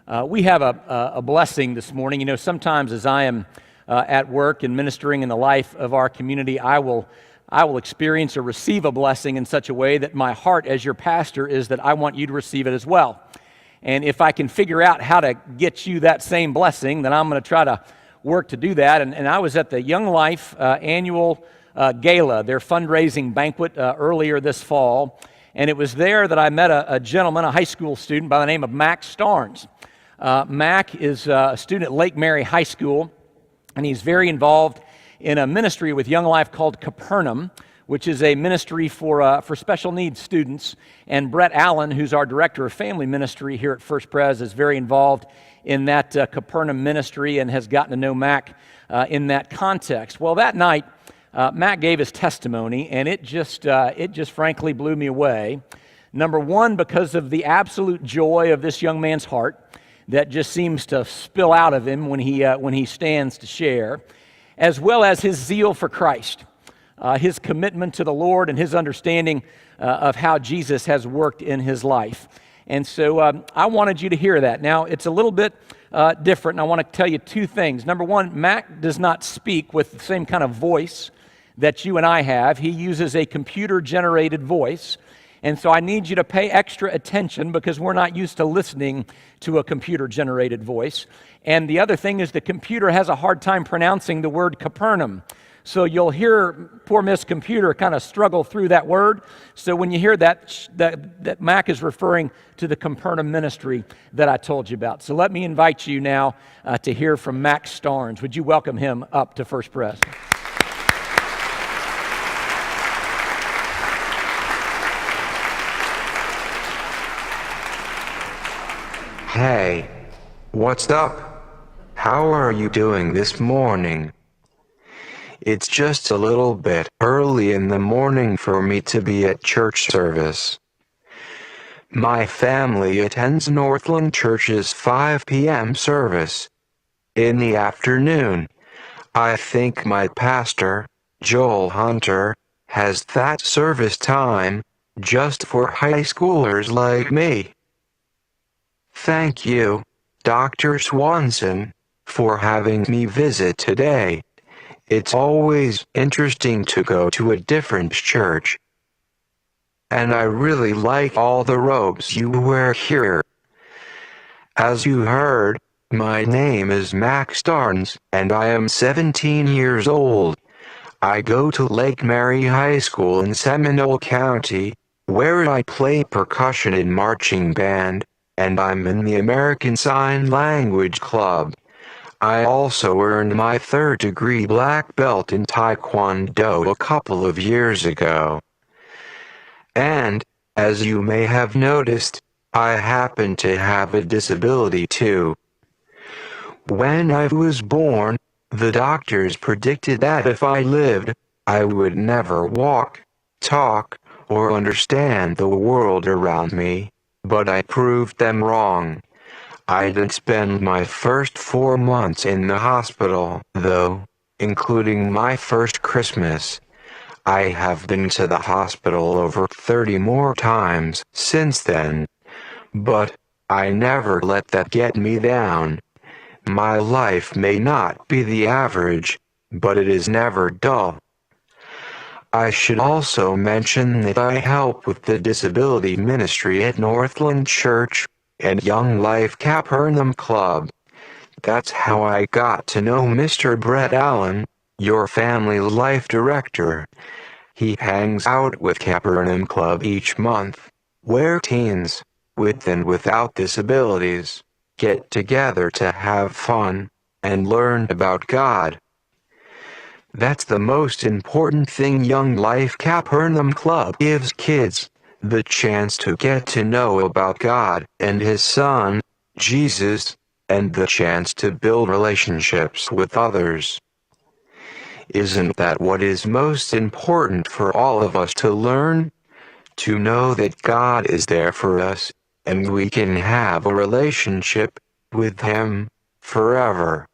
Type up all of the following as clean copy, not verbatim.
We have a blessing this morning. You know, sometimes as I am at work and ministering in the life of our community, I will experience or receive a blessing in such a way that my heart as your pastor is that I want you to receive it as well. And if I can figure out how to get you that same blessing, then I'm going to try to work to do that. And I was at the Young Life annual gala, their fundraising banquet earlier this fall. And it was there that I met a gentleman, a high school student by the name of Mac Starnes. Mac is a student at Lake Mary High School, and he's very involved in a ministry with Young Life called Capernum, which is a ministry for special needs students. And Brett Allen, who's our director of family ministry here at First Pres, is very involved in that Capernum ministry and has gotten to know Mac in that context. Well, that night, Mac gave his testimony, and it just frankly blew me away. Number one, because of the absolute joy of this young man's heart that just seems to spill out of him when he stands to share, as well as his zeal for Christ, his commitment to the Lord and his understanding of how Jesus has worked in his life. And so I wanted you to hear that. Now, it's a little bit different, and I want to tell you two things. Number one, Mac does not speak with the same kind of voice that you and I have. He uses a computer-generated voice. And so I need you to pay extra attention because we're not used to listening to a computer-generated voice. And the other thing is the computer has a hard time pronouncing the word Capernum. So you'll hear poor Miss Computer kind of struggle through that word. So when you hear that Mac is referring to the Capernum ministry that I told you about. So let me invite you now to hear from Mac Starnes. Would you welcome him up to First Pres? Hey, what's up? How are you doing this morning? It's just a little bit early in the morning for me to be at church service. My family attends Northland Church's 5 p.m. service. In the afternoon, I think my pastor, Joel Hunter, has that service time just for high schoolers like me. Thank you, Dr. Swanson, for having me visit today. It's always interesting to go to a different church. And I really like all the robes you wear here. As you heard, my name is Mac Starnes, and I am 17 years old. I go to Lake Mary High School in Seminole County, where I play percussion in marching band, and I'm in the American Sign Language Club. I also earned my 3rd-degree black belt in Taekwondo a couple of years ago. And, as you may have noticed, I happen to have a disability too. When I was born, the doctors predicted that if I lived, I would never walk, talk, or understand the world around me. But I proved them wrong. I did spend my first 4 months in the hospital, though, including my first Christmas. I have been to the hospital over 30 more times since then. But I never let that get me down. My life may not be the average, but it is never dull. I should also mention that I help with the disability ministry at Northland Church and Young Life Capernum Club. That's how I got to know Mr. Brett Allen, your family life director. He hangs out with Capernum Club each month, where teens, with and without disabilities, get together to have fun and learn about God. That's the most important thing Young Life Capernum Club gives kids, the chance to get to know about God and His Son, Jesus, and the chance to build relationships with others. Isn't that what is most important for all of us to learn? To know that God is there for us, and we can have a relationship with Him forever.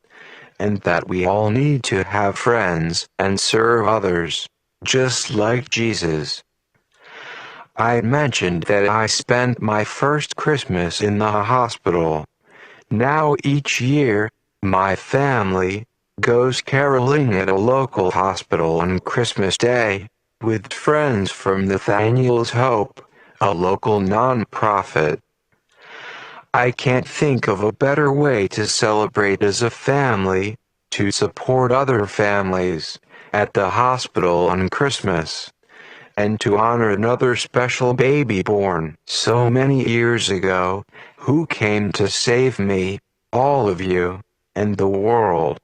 And that we all need to have friends and serve others, just like Jesus. I mentioned that I spent my first Christmas in the hospital. Now each year, my family goes caroling at a local hospital on Christmas Day with friends from Nathaniel's Hope, a local non-profit. I can't think of a better way to celebrate as a family, to support other families at the hospital on Christmas, and to honor another special baby born so many years ago, who came to save me, all of you, and the world.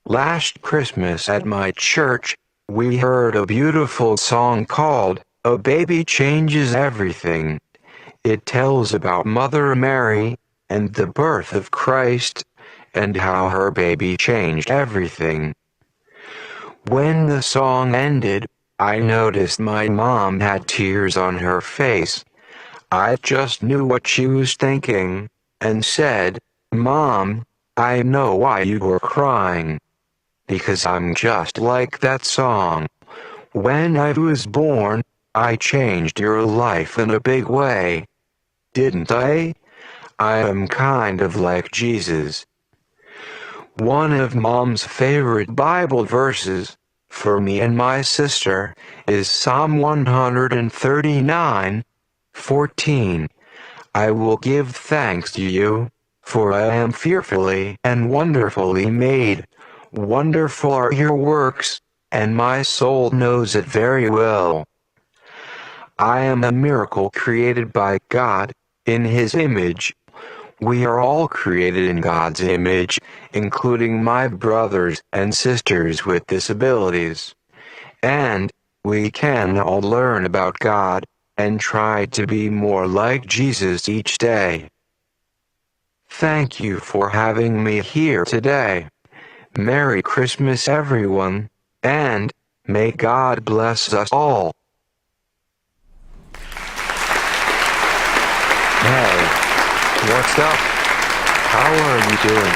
Last Christmas at my church, we heard a beautiful song called, "A Baby Changes Everything." It tells about Mother Mary, and the birth of Christ, and how her baby changed everything. When the song ended, I noticed my mom had tears on her face. I just knew what she was thinking, and said, "Mom, I know why you were crying. Because I'm just like that song. When I was born, I changed your life in a big way. Didn't I? I am kind of like Jesus." One of Mom's favorite Bible verses, for me and my sister, is Psalm 139:14. "I will give thanks to you, for I am fearfully and wonderfully made. Wonderful are your works, and my soul knows it very well." I am a miracle created by God, in His image. We are all created in God's image, including my brothers and sisters with disabilities. And we can all learn about God and try to be more like Jesus each day. Thank you for having me here today. Merry Christmas, everyone, and may God bless us all. Hey, what's up? How are you doing?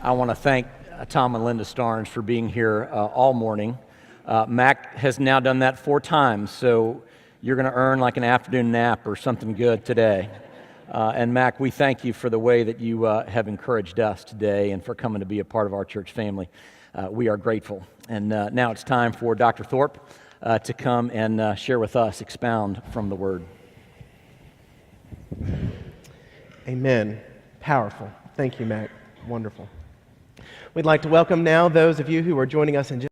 I want to thank Tom and Linda Starnes for being here all morning. Mac has now done that 4 times, so you're going to earn like an afternoon nap or something good today. And Mac, we thank you for the way that you have encouraged us today and for coming to be a part of our church family. We are grateful. And now it's time for Dr. Thorpe to come and share with us, expound from the Word. Amen. Powerful. Thank you, Mac. Wonderful. We'd like to welcome now those of you who are joining us in